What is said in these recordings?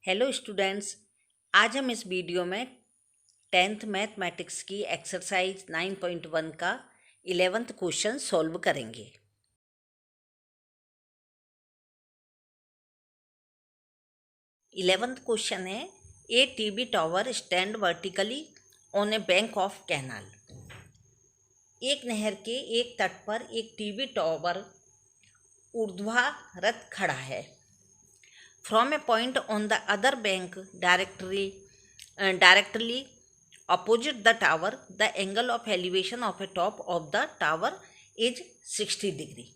Hello students, आज हम इस वीडियो में 10th मैथमेटिक्स की एक्सरसाइज 9.1 का 11th क्वेश्चन सॉल्व करेंगे। इलेवेंथ क्वेश्चन है, a TV tower stand vertically on a bank of canal. एक नहर के एक तट पर एक टीवी टावर ऊर्ध्वाधर खड़ा है। From a point on the other bank directly opposite the tower, the angle of elevation of a top of the tower is 60 degree.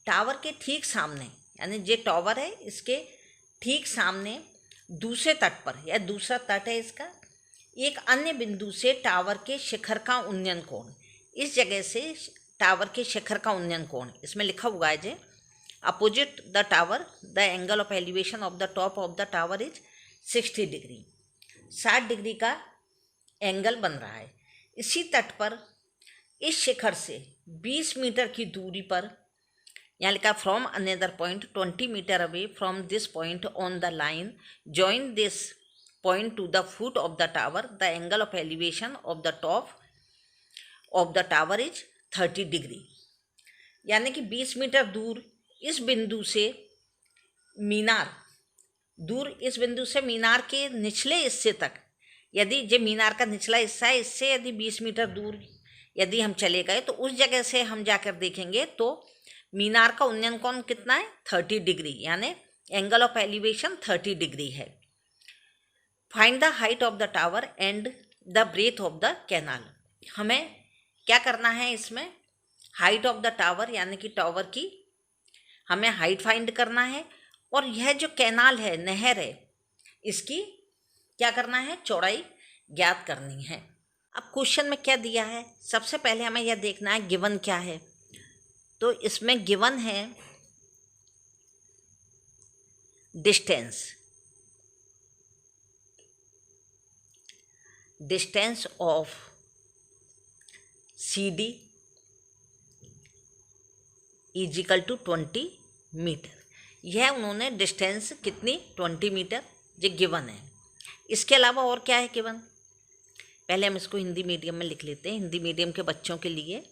Tower के ठीक सामने, यानी जो टावर है इसके ठीक सामने दूसरे तट पर, या दूसरा तट है इसका, एक अन्य बिंदु से टावर के शिखर का उन्नयन कोण, इस जगह से टावर के शिखर का उन्नयन कोण, इसमें लिखा हुआ है जो opposite the tower the angle of elevation of the top of the tower is 60 degree. 60 degree का एंगल बन रहा है। इसी तट पर इस शिखर से 20 मीटर की दूरी पर, यहाँ लिखा from another point 20 metre away from this point on the line join this point to the foot of the tower the angle of elevation of the top of the tower is 30 degree. यानी कि 20 metre दूर इस बिंदु से मीनार के निचले हिस्से तक, यदि जो मीनार का निचला हिस्सा है इससे यदि 20 मीटर दूर यदि हम चले गए तो उस जगह से हम जाकर देखेंगे तो मीनार का उन्नयन कोण कितना है, 30 डिग्री, यानी एंगल ऑफ एलिवेशन 30 डिग्री है। Find the height of the tower and the breadth of the canal. हमें क्या करना है इसमें, हाइट ऑफ द टावर यानी कि टावर की हमें हाइट फाइंड करना है, और यह जो कैनाल है, नहर है, इसकी क्या करना है, चौड़ाई ज्ञात करनी है। अब क्वेश्चन में क्या दिया है, सबसे पहले हमें यह देखना है गिवन क्या है। तो इसमें गिवन है distance of C D is equal to 20 metre. यह उन्होंने डिस्टेंस कितनी, 20 मीटर जो गिवन है। इसके अलावा और क्या है गिवन, पहले हम इसको हिंदी मीडियम में लिख लेते हैं। हिंदी मीडियम के बच्चों के लिए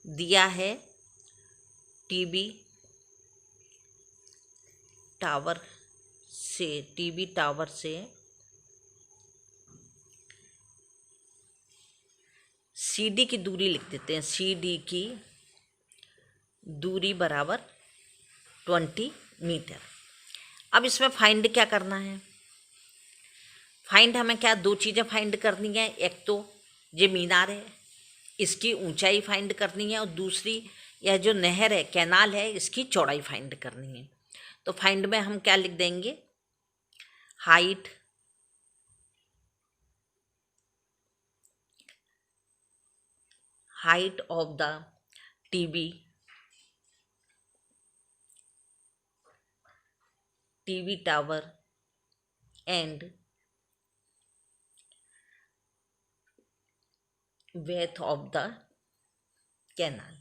दिया है टीवी टावर से सीडी की दूरी लिख देते हैं। सीडी की दूरी बराबर 20 मीटर। अब इसमें फाइंड क्या करना है, फाइंड हमें क्या, दो चीज़ें फाइंड करनी है। एक तो ये मीनार है, इसकी ऊंचाई फाइंड करनी है, और दूसरी यह जो नहर है, कैनाल है, इसकी चौड़ाई फाइंड करनी है। तो फाइंड में हम क्या लिख देंगे, height of the TV tower and width of the canal,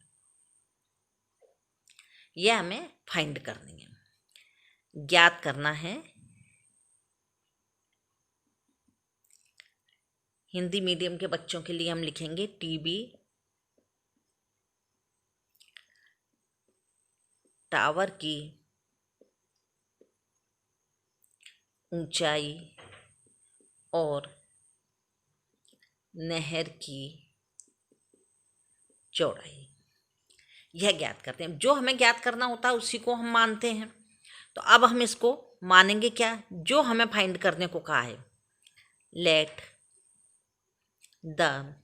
यह हमें फाइंड करनी है, ज्ञात करना है। हिंदी मीडियम के बच्चों के लिए हम लिखेंगे टीवी टावर की ऊंचाई और नहर की चौड़ाई, यह ज्ञात करते हैं। जो हमें ज्ञात करना होता है उसी को हम मानते हैं। तो अब हम इसको मानेंगे क्या, जो हमें फाइंड करने को कहा है, लेट द,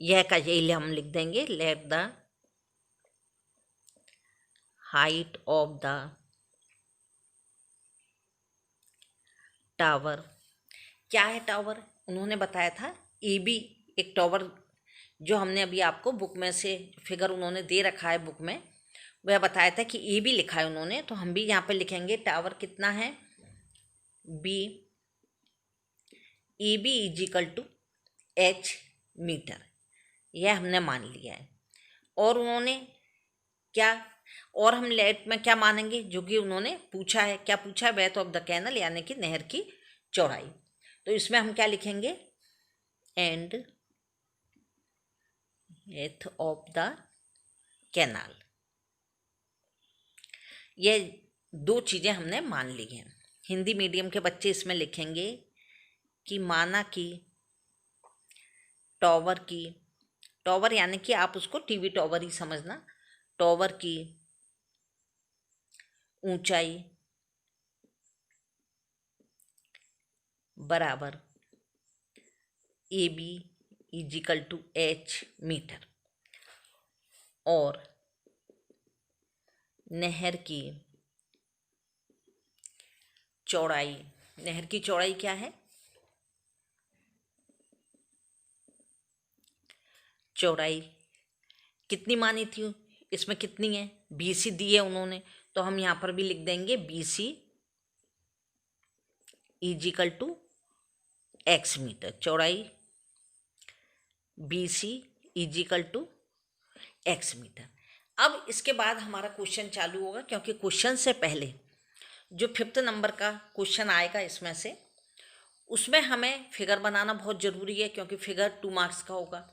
यह का यही हम लिख देंगे, let the height of the tower. क्या है टावर, उन्होंने बताया था ए बी, एक टावर जो हमने अभी आपको बुक में से फिगर उन्होंने दे रखा है बुक में, वह बताया था कि ए बी लिखा है उन्होंने। तो हम भी यहाँ पे लिखेंगे टावर कितना है, B, A B is equal to H metre, यह हमने मान लिया है। और उन्होंने क्या और हम लेट में क्या मानेंगे, जो कि उन्होंने पूछा है, क्या पूछा है, ब्रेथ ऑफ द कैनल यानी कि नहर की चौड़ाई। तो इसमें हम क्या लिखेंगे, and breadth of the canal. ये दो चीज़ें हमने मान ली हैं। हिंदी मीडियम के बच्चे इसमें लिखेंगे कि माना कि टॉवर की, टॉवर यानी कि आप उसको टीवी टॉवर ही समझना, टॉवर की ऊंचाई बराबर AB equal to H metre और नहर की चौड़ाई, नहर की चौड़ाई क्या है, चौड़ाई कितनी मानी थी, इसमें कितनी है, BC दी है उन्होंने, तो हम यहाँ पर भी लिख देंगे BC equal to X metre, चौड़ाई BC equal to X metre. अब इसके बाद हमारा क्वेश्चन चालू होगा, क्योंकि क्वेश्चन से पहले जो 5th नंबर का क्वेश्चन आएगा इसमें से, उसमें हमें फिगर बनाना बहुत ज़रूरी है, क्योंकि फिगर 2 मार्क्स का होगा।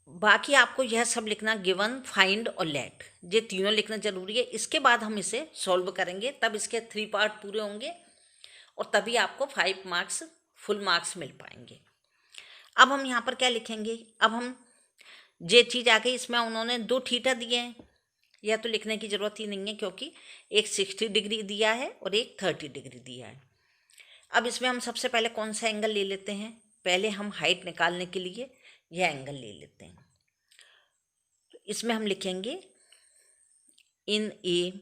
बाकी आपको यह सब लिखना, गिवन, फाइंड और लेट, ये तीनों लिखना ज़रूरी है। इसके बाद हम इसे सॉल्व करेंगे, तब इसके 3 पार्ट पूरे होंगे और तभी आपको 5 मार्क्स फुल मार्क्स मिल पाएंगे। अब हम यहाँ पर क्या लिखेंगे, अब हम ये चीज़ आ गई, इसमें उन्होंने 2 थीटा दिए हैं, यह तो लिखने की ज़रूरत ही नहीं है, क्योंकि एक 60 डिग्री दिया है और एक 30 डिग्री दिया है। अब इसमें हम सबसे पहले कौन सा एंगल ले लेते हैं, पहले हम हाइट निकालने के लिए यह एंगल ले लेते हैं। तो इसमें हम लिखेंगे इन ए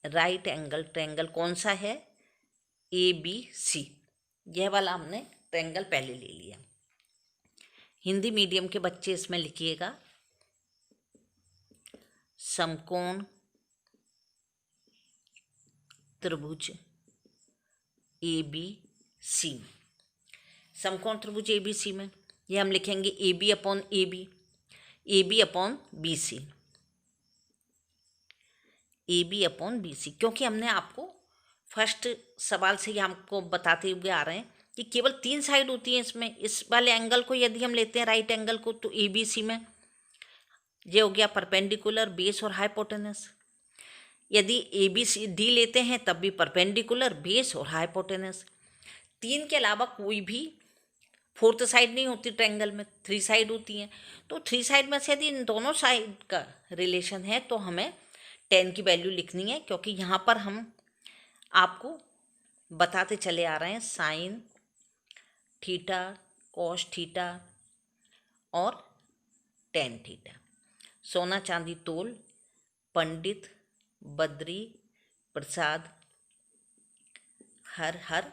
राइट एंगल ट्रायंगल, कौन सा है, ABC, यह वाला हमने ट्रायंगल पहले ले लिया। हिंदी मीडियम के बच्चे इसमें लिखिएगा समकोण त्रिभुज ABC, समकोण त्रिभुज ABC में ये हम लिखेंगे AB upon AB, AB upon BC, AB upon BC, क्योंकि हमने आपको फर्स्ट सवाल से ही हमको बताते हुए आ रहे हैं कि केवल 3 साइड होती हैं इसमें। इस वाले एंगल को यदि हम लेते हैं राइट एंगल को, तो ABC में ये हो गया परपेंडिकुलर, बेस और हाइपोटेनस। यदि ABCD लेते हैं तब भी परपेंडिकुलर, बेस और हाइपोटेनस। 3 के अलावा कोई भी 4th साइड नहीं होती ट्रायंगल में, 3 साइड होती हैं। तो 3 साइड में से यदि इन दोनों साइड का रिलेशन है तो हमें 10 की वैल्यू लिखनी है, क्योंकि यहाँ पर हम आपको बताते चले आ रहे हैं साइन थीटा, कॉस थीटा और टेन थीटा। सोना चांदी तोल, पंडित बद्री प्रसाद हर हर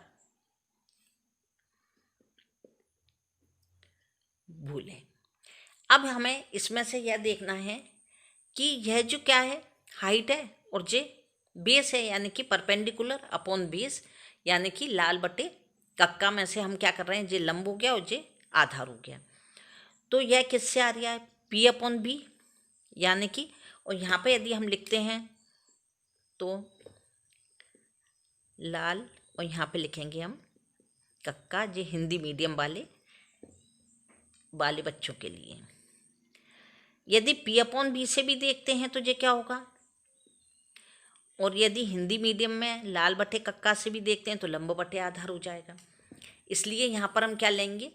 भूले। अब हमें इसमें से यह देखना है कि यह जो क्या है, हाइट है और जे बेस है, यानी कि परपेंडिकुलर अपॉन बेस, यानी कि लाल बटे कक्का में से हम क्या कर रहे हैं, जे लंब हो गया और जे आधार हो गया। तो यह किससे आ रहा है, P अपॉन B, यानी कि, और यहाँ पे यदि हम लिखते हैं तो लाल, और यहाँ पे लिखेंगे हम कक्का, जे हिंदी मीडियम वाले बच्चों के लिए। यदि P अपॉन B से भी देखते हैं तो ये क्या होगा, और यदि हिंदी मीडियम में लाल बटे कक्का से भी देखते हैं तो लंब बटे आधार हो जाएगा। इसलिए यहाँ पर हम क्या लेंगे,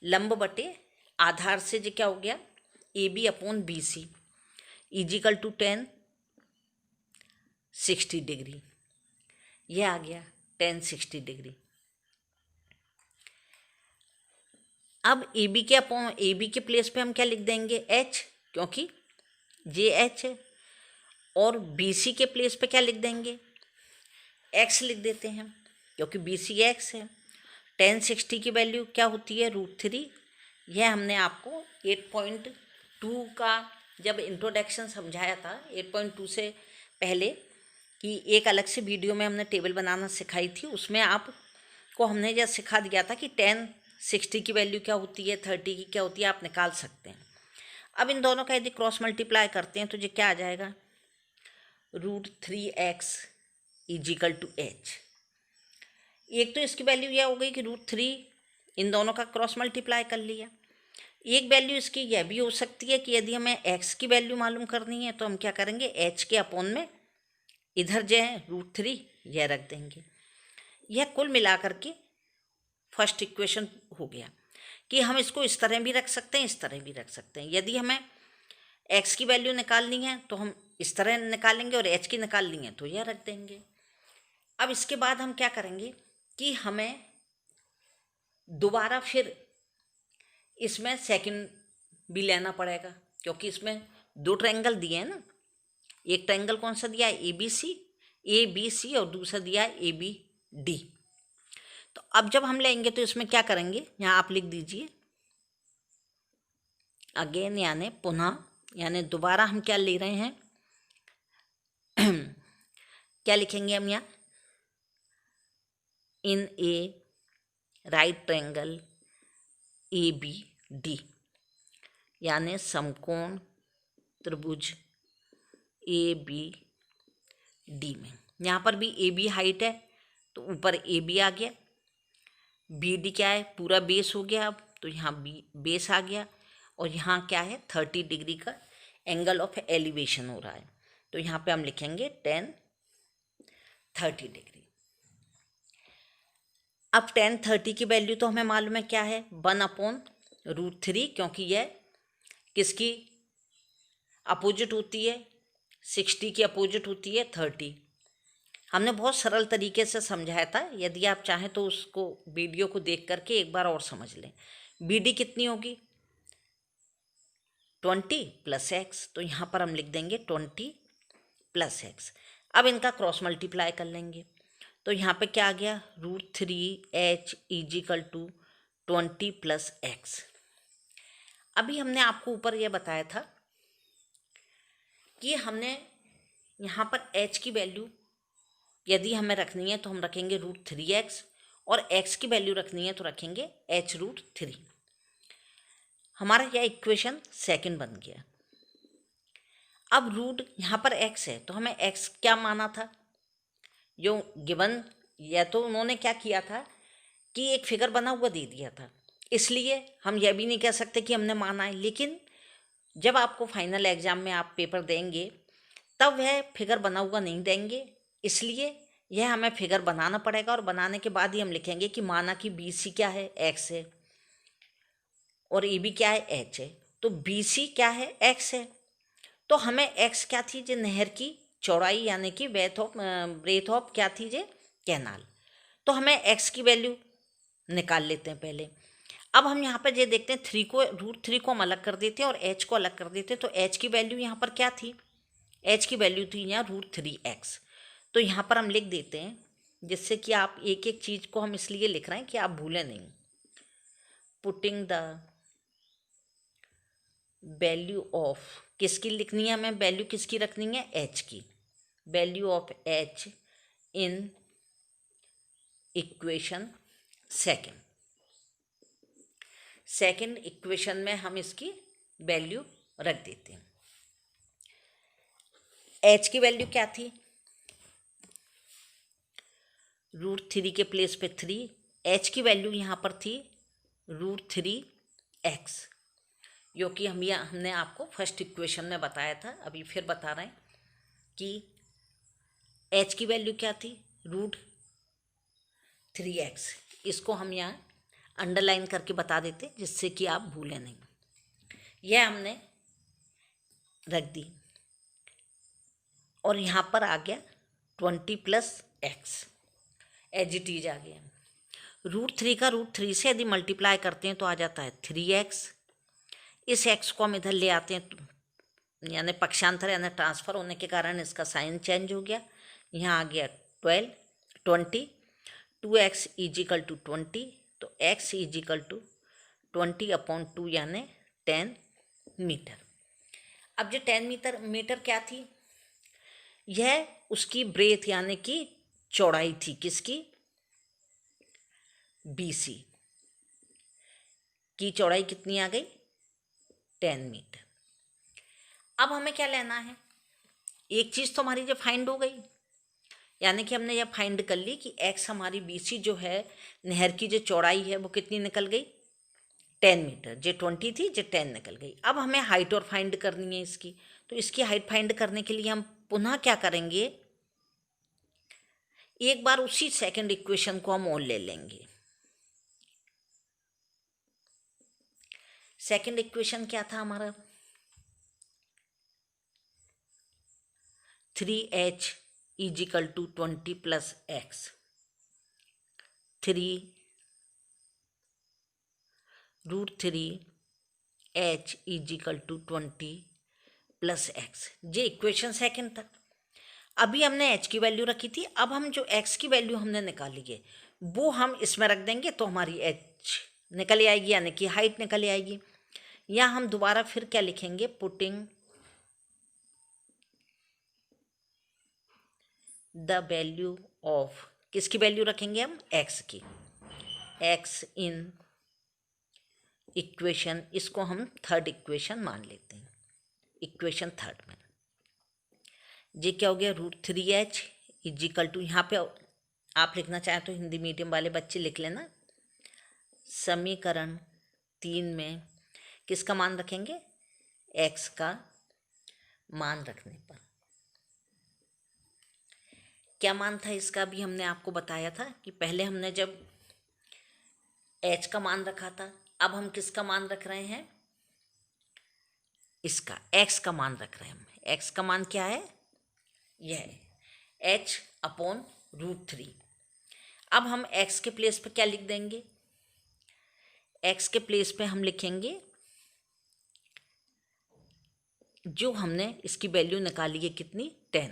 लंब बटे आधार से जो क्या हो गया, AB upon BC equal to 10 60 degree, यह आ गया 10 60 डिग्री। अब AB के प्लेस पे हम क्या लिख देंगे, H, क्योंकि JH है, और BC के प्लेस पे क्या लिख देंगे, X लिख देते हैं, क्योंकि BC X है। 10 60 की वैल्यू क्या होती है, √3। यह हमने आपको 8.2 का जब इंट्रोडक्शन समझाया था, 8.2 से पहले कि एक अलग से वीडियो में हमने टेबल बनाना सिखाई थी, उसमें आपको हमने यह सिखा दिया था कि 10 60 की वैल्यू क्या होती है, 30 की क्या होती है, आप निकाल सकते हैं। अब इन दोनों का यदि क्रॉस मल्टीप्लाई करते हैं तो ये क्या आ जाएगा, √3x इजिकल टू h। एक तो इसकी वैल्यू यह हो गई कि √3 इन दोनों का क्रॉस मल्टीप्लाई कर लिया। एक वैल्यू इसकी यह भी हो सकती है कि यदि हमें x की वैल्यू मालूम करनी है तो हम क्या करेंगे, h के अपॉन में इधर जो है √3 यह रख देंगे। यह कुल मिलाकर के फर्स्ट इक्वेशन हो गया कि हम इसको इस तरह भी रख सकते हैं, इस तरह भी रख सकते हैं। यदि हमें x की वैल्यू निकालनी है तो हम इस तरह निकालेंगे और h की निकालनी है तो यह रख देंगे। अब इसके बाद हम क्या करेंगे कि हमें दोबारा फिर इसमें सेकंड भी लेना पड़ेगा, क्योंकि इसमें दो ट्रायंगल दिए हैं ना। एक ट्रायंगल कौन सा दिया है, ए बी सी, और दूसरा दिया है ABD। तो अब जब हम लेंगे तो इसमें क्या करेंगे, यहाँ आप लिख दीजिए अगेन, यानी पुनः, यानी दोबारा हम क्या ले रहे हैं क्या लिखेंगे हम यहाँ, इन ए राइट ट्रायंगल ABD, यानी समकोण त्रिभुज ABD में। यहाँ पर भी AB हाइट है तो ऊपर AB आ गया, BD क्या है, पूरा बेस हो गया। अब तो यहाँ बेस आ गया, और यहाँ क्या है, 30 डिग्री का एंगल ऑफ एलिवेशन हो रहा है। तो यहाँ पे हम लिखेंगे 10-30 डिग्री। अब 10-30 की वैल्यू तो हमें मालूम है क्या है, 1/√3, क्योंकि यह किसकी अपोजिट होती है, 60 की अपोजिट होती है 30। हमने बहुत सरल तरीके से समझाया था, यदि आप चाहें तो उसको वीडियो को देख करके एक बार और समझ लें। BD कितनी होगी, 20 + x, तो यहाँ पर हम लिख देंगे 20 + x। अब इनका क्रॉस मल्टीप्लाई कर लेंगे तो यहाँ पे क्या आ गया, √3h इजिकल टू 20 + x। अभी हमने आपको ऊपर यह बताया था कि हमने यहाँ पर h की वैल्यू यदि हमें रखनी है तो हम रखेंगे √3x, और x की वैल्यू रखनी है तो रखेंगे h√3। हमारा यह इक्वेशन सेकंड बन गया। अब रूट यहाँ पर x है तो हमें x क्या माना था, जो गिवन, या तो उन्होंने क्या किया था कि एक फिगर बना हुआ दे दिया था, इसलिए हम यह भी नहीं कह सकते कि हमने माना है। लेकिन जब आपको फाइनल एग्जाम में आप पेपर देंगे तब वह फिगर बना हुआ नहीं देंगे, इसलिए यह हमें फिगर बनाना पड़ेगा, और बनाने के बाद ही हम लिखेंगे कि माना कि BC क्या है, x है, और AB क्या है, h है। तो BC क्या है, x है। तो हमें x क्या थी, जो नहर की चौड़ाई, यानी कि ब्रेथ ऑफ क्या थी, जे कैनाल। तो हमें x की वैल्यू निकाल लेते हैं पहले। अब हम यहाँ पर ये देखते हैं, √3 को हम अलग कर देते हैं और h को अलग कर देते हैं। तो h की वैल्यू यहाँ पर क्या थी, h की वैल्यू थी यहाँ √3x। तो यहाँ पर हम लिख देते हैं, जिससे कि आप एक एक चीज़ को हम इसलिए लिख रहे हैं कि आप भूलें नहीं। पुटिंग द वैल्यू ऑफ, किसकी लिखनी है हमें, वैल्यू किसकी रखनी है, h की। Value of h in equation second equation में हम इसकी वैल्यू रख देते हैं। h की वैल्यू क्या थी, √3 के प्लेस पे 3, h की वैल्यू यहाँ पर थी √3x, जो कि हमने आपको फर्स्ट इक्वेशन में बताया था। अभी फिर बता रहे हैं कि h की वैल्यू क्या थी, √3x। इसको हम यहाँ अंडरलाइन करके बता देते, जिससे कि आप भूलें नहीं। यह हमने रख दी, और यहाँ पर आ गया 20 + x, एज इट इज आ गया। √3 का √3 से यदि मल्टीप्लाई करते हैं तो आ जाता है 3x। इस x को हम इधर ले आते हैं, यानी पक्षांतर यानी ट्रांसफ़र होने के कारण इसका साइन चेंज हो गया। यहाँ आ गया 20, 2x इजिकल टू 20, तो x इजिकल टू 20/2 यानी 10 मीटर। अब जो 10 मीटर क्या थी, यह उसकी ब्रेथ यानी कि चौड़ाई थी, किसकी, BC की चौड़ाई कितनी आ गई, 10 मीटर। अब हमें क्या लेना है, एक चीज़ तो हमारी जब फाइंड हो गई, यानी कि हमने यह फाइंड कर ली कि एक्स हमारी BC जो है नहर की जो चौड़ाई है वो कितनी निकल गई, 10 मीटर। जो 20 थी जो 10 निकल गई। अब हमें हाइट और फाइंड करनी है इसकी, तो इसकी हाइट फाइंड करने के लिए हम पुनः क्या करेंगे, एक बार उसी सेकंड इक्वेशन को हम और ले लेंगे। सेकंड इक्वेशन क्या था हमारा, 3h equal to 20 plus x, 3√3h equal to 20 plus x. ये इक्वेशन सेकंड तक। अभी हमने h की वैल्यू रखी थी, अब हम जो x की वैल्यू हमने निकाली है वो हम इसमें रख देंगे तो हमारी h निकल आएगी, यानी कि हाइट निकल आएगी। या हम दोबारा फिर क्या लिखेंगे, पुटिंग द वैल्यू ऑफ, किसकी वैल्यू रखेंगे हम, x की, x इन इक्वेशन, इसको हम थर्ड इक्वेशन मान लेते हैं, इक्वेशन थर्ड में। ये क्या हो गया, √3h इजिकल टू, यहाँ पे आप लिखना चाहें तो हिंदी मीडियम वाले बच्चे लिख लेना, समीकरण 3 में किसका मान रखेंगे, x का मान रखने पर। क्या मान था इसका, भी हमने आपको बताया था कि पहले हमने जब h का मान रखा था, अब हम किसका मान रख रहे हैं, इसका x का मान रख रहे हैं हम। x का मान क्या है, यह है h/√3। अब हम x के प्लेस पे क्या लिख देंगे, x के प्लेस पे हम लिखेंगे जो हमने इसकी वैल्यू निकाली है कितनी, 10।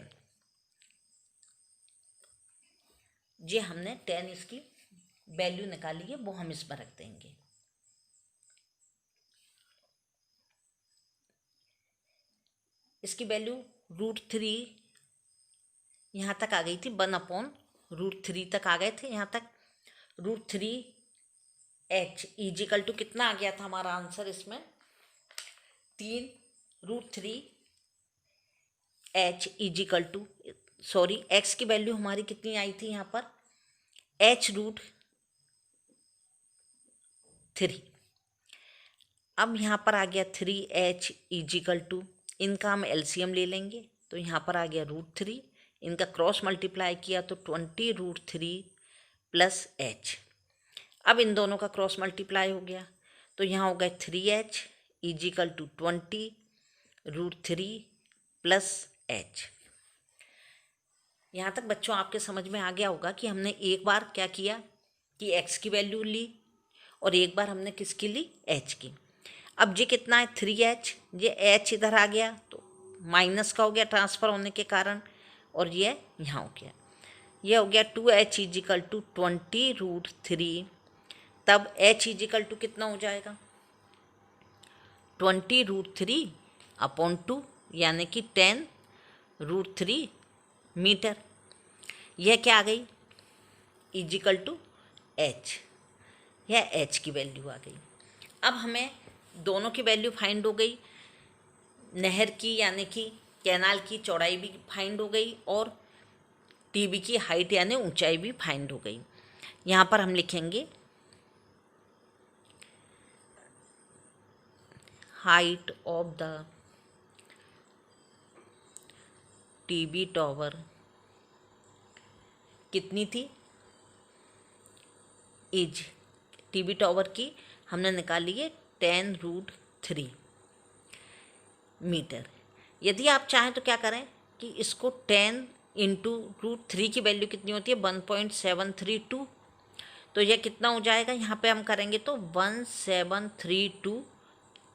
ये हमने 10 इसकी वैल्यू निकाली है वो हम इसमें रख देंगे। इसकी वैल्यू √3 यहाँ तक आ गई थी, 1/√3 तक आ गए थे यहाँ तक। √3h इजिकल टू कितना आ गया था हमारा आंसर इसमें, 3√3h equal to, sorry x की वैल्यू हमारी कितनी आई थी यहाँ पर, h√3। अब यहाँ पर आ गया 3h इजिकल टू, इनका हम LCM ले लेंगे तो यहाँ पर आ गया √3, इनका क्रॉस मल्टीप्लाई किया तो 20√3 प्लस h। अब इन दोनों का क्रॉस मल्टीप्लाई हो गया तो यहाँ हो गया 3h equal to 20√3 plus h। यहाँ तक बच्चों आपके समझ में आ गया होगा कि हमने एक बार क्या किया कि x की वैल्यू ली और एक बार हमने किसकी ली, h की। अब ये कितना है, 3h, ये h इधर आ गया तो माइनस का हो गया ट्रांसफ़र होने के कारण, और ये यहाँ हो गया, ये हो गया 2h इजिकल टू 20√3। तब h इजिकल टू कितना हो जाएगा, 20√3/2, यानी कि 10√3 मीटर। यह क्या आ गई, इजिकल टू h, यह h की वैल्यू आ गई। अब हमें दोनों की वैल्यू फाइंड हो गई, नहर की यानी कि कैनाल की चौड़ाई भी फाइंड हो गई और TB की हाइट यानी ऊंचाई भी फाइंड हो गई। यहाँ पर हम लिखेंगे height of the TB tower कितनी थी, एज TB टॉवर की हमने निकाली है 10√3 मीटर। यदि आप चाहें तो क्या करें कि इसको 10 इंटू √3 की वैल्यू कितनी होती है, 1.732, तो यह कितना हो जाएगा, यहाँ पे हम करेंगे तो 1732,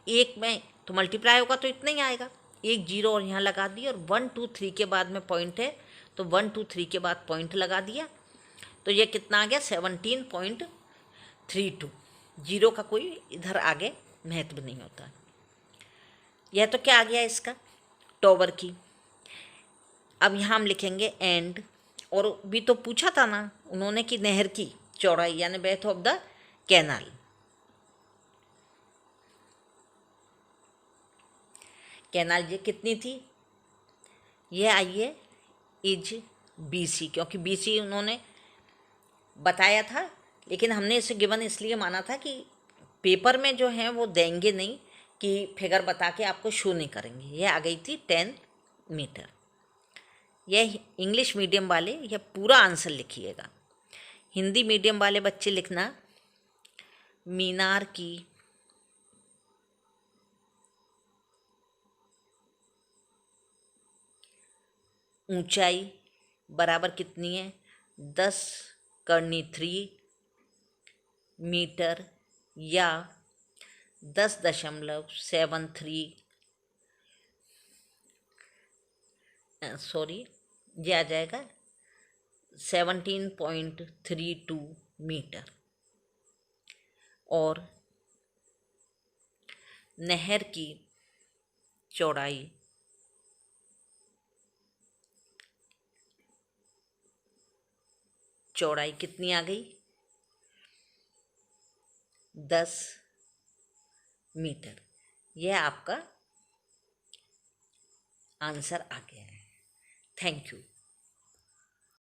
एक में तो मल्टीप्लाई होगा तो इतना ही आएगा, एक जीरो और यहाँ लगा दिया, और 1 2 3 के बाद में पॉइंट है तो 1 2 3 के बाद पॉइंट लगा दिया, तो यह कितना आ गया 17.32। जीरो का कोई इधर आगे महत्व नहीं होता। यह तो क्या आ गया इसका टॉवर की। अब यहाँ हम लिखेंगे एंड, और भी तो पूछा था ना उन्होंने कि नहर की चौड़ाई यानी breadth of the canal, canal ये कितनी थी, ये आई है इज BC, क्योंकि BC उन्होंने बताया था, लेकिन हमने इसे गिवन इसलिए माना था कि पेपर में जो है वो देंगे नहीं कि फिगर बता के आपको शो नहीं करेंगे। ये आ गई थी 10 मीटर। यह इंग्लिश मीडियम वाले यह पूरा आंसर लिखिएगा। हिंदी मीडियम वाले बच्चे लिखना, मीनार की ऊंचाई बराबर कितनी है, 10^3 मीटर या 10.73 सॉरी ये आ जाएगा 17.32 मीटर। और नहर की चौड़ाई कितनी आ गई, 10 मीटर। यह आपका आंसर आ गया है। Thank you.